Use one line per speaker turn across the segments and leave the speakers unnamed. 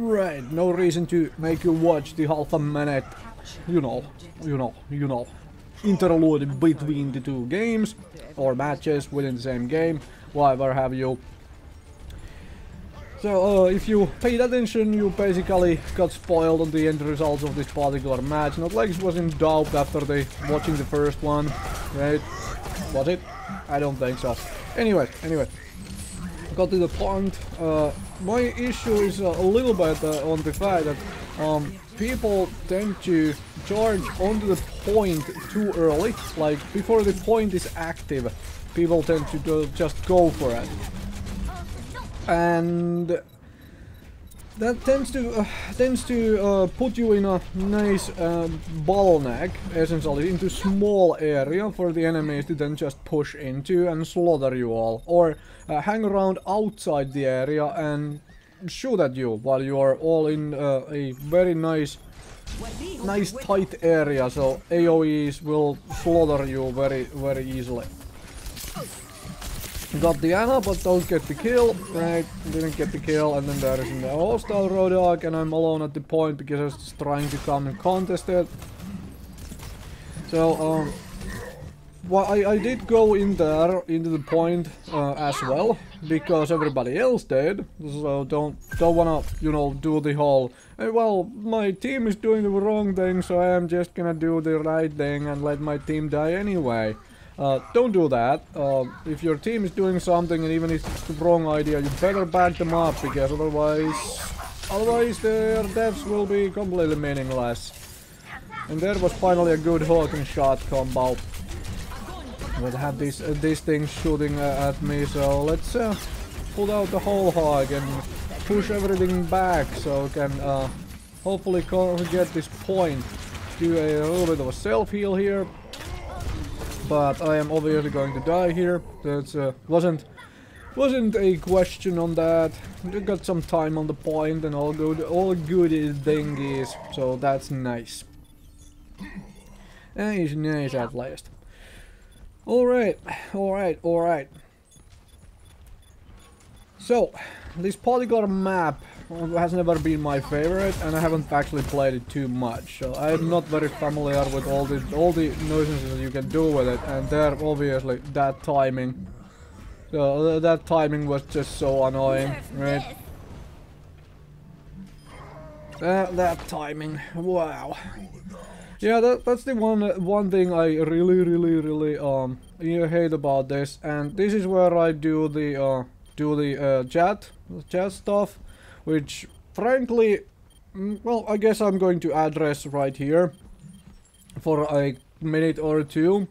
Right, no reason to make you watch the half a minute, you know, interlude between the two games, or matches within the same game, whatever have you. So, if you paid attention, you basically got spoiled on the end results of this particular match. Not like it was in doubt after watching the first one, right? Was it? I don't think so. Anyway. Got to the point. My issue is a little bit on the fact that people tend to charge onto the point too early. Like, before the point is active, people tend to just go for it. And that tends to put you in a nice bottleneck, essentially, into small area for the enemies to then just push into and slaughter you all, or hang around outside the area and shoot at you while you are all in a very nice tight area, so AoEs will slaughter you very easily. Got the Anna, but don't get the kill. Right, didn't get the kill, and then there is the hostile Roadhog, and I'm alone at the point because I was just trying to come and contest it. So, well, I did go in there, into the point as well, because everybody else did. So don't wanna, you know, do the whole, well, my team is doing the wrong thing, so I am just gonna do the right thing and let my team die anyway. Don't do that. If your team is doing something, and even if it's the wrong idea, you better back them up, because otherwise their deaths will be completely meaningless. And there was finally a good hook and shot combo. But I have these things shooting at me, so let's pull out the whole hog and push everything back, so we can hopefully get this point. Do a little bit of a self-heal here. But I am obviously going to die here. That wasn't a question on that. We got some time on the point and all good thingies, so that's nice. That is nice at least. Alright. So, this polygon map has never been my favorite, and I haven't actually played it too much, so I'm not very familiar with all the nuisances you can do with it, and there obviously that timing. So that timing was just so annoying, right? That timing, wow. Yeah, that's the one thing I really hate about this, and this is where I do the chat stuff, which frankly, well, I guess I'm going to address right here for a minute or two.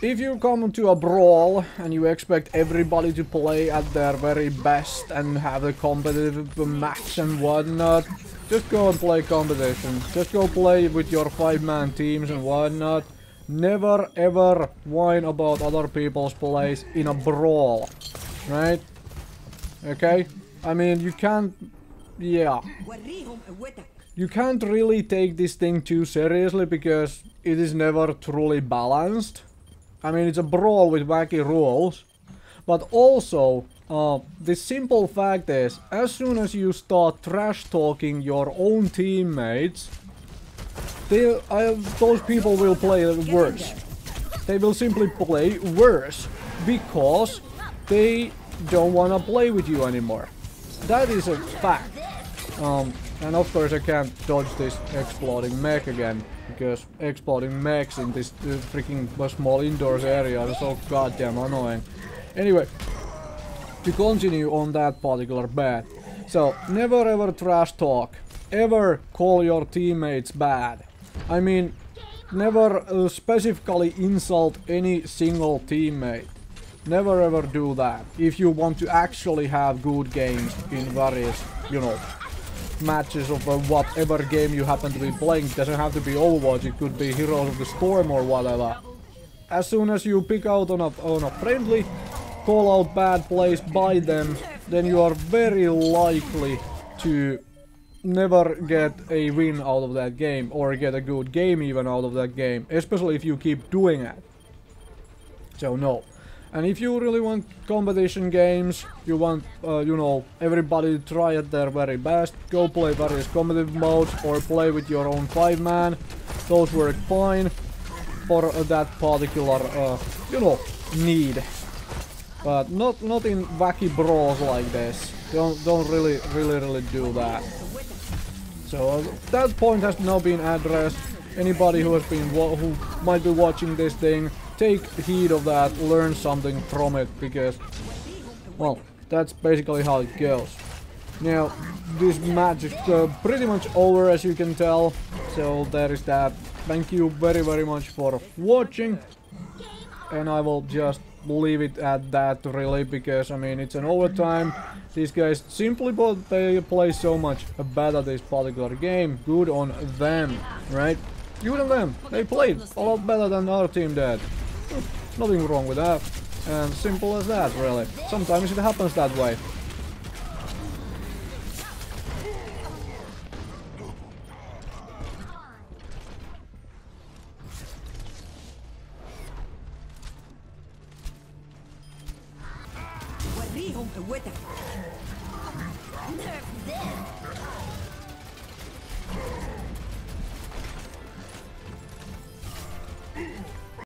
If you come to a brawl and you expect everybody to play at their very best and have a competitive match and whatnot, just go and play competition. Just go play with your 5-man teams and whatnot. Never ever whine about other people's plays in a brawl, right? Okay? I mean, you can't... yeah. You can't really take this thing too seriously because it is never truly balanced. I mean, it's a brawl with wacky rules. But also, the simple fact is, as soon as you start trash-talking your own teammates, those people will play worse. They will simply play worse because they don't want to play with you anymore. That is a fact. And of course I can't dodge this exploding mech again, because exploding mechs in this freaking small indoors area are so goddamn annoying. Anyway, to continue on that particular bad. So, never ever trash talk. Ever call your teammates bad. I mean, never specifically insult any single teammate. Never ever do that. If you want to actually have good games in various, you know, matches of whatever game you happen to be playing. It doesn't have to be Overwatch, it could be Heroes of the Storm or whatever. As soon as you pick out on a friendly, call out bad plays by them, then you are very likely to never get a win out of that game, or get a good game even out of that game, especially if you keep doing it. So no. And if you really want competition games, you want, you know, everybody to try at their very best, go play various competitive modes or play with your own 5-man. Those work fine for that particular, you know, need. But not in wacky brawls like this. Don't really do that. So that point has now been addressed. Anybody who might be watching this thing, take heed of that, learn something from it, because, well, that's basically how it goes. Now, this match is pretty much over, as you can tell, so there is that. Thank you very much for watching, and I will just leave it at that, really, because, I mean, it's an overtime. These guys simply they play so much better this particular game. Good on them, right? Good on them. They played a lot better than our team did. Nothing wrong with that. And simple as that, really. Sometimes it happens that way.
وريهم قوتك.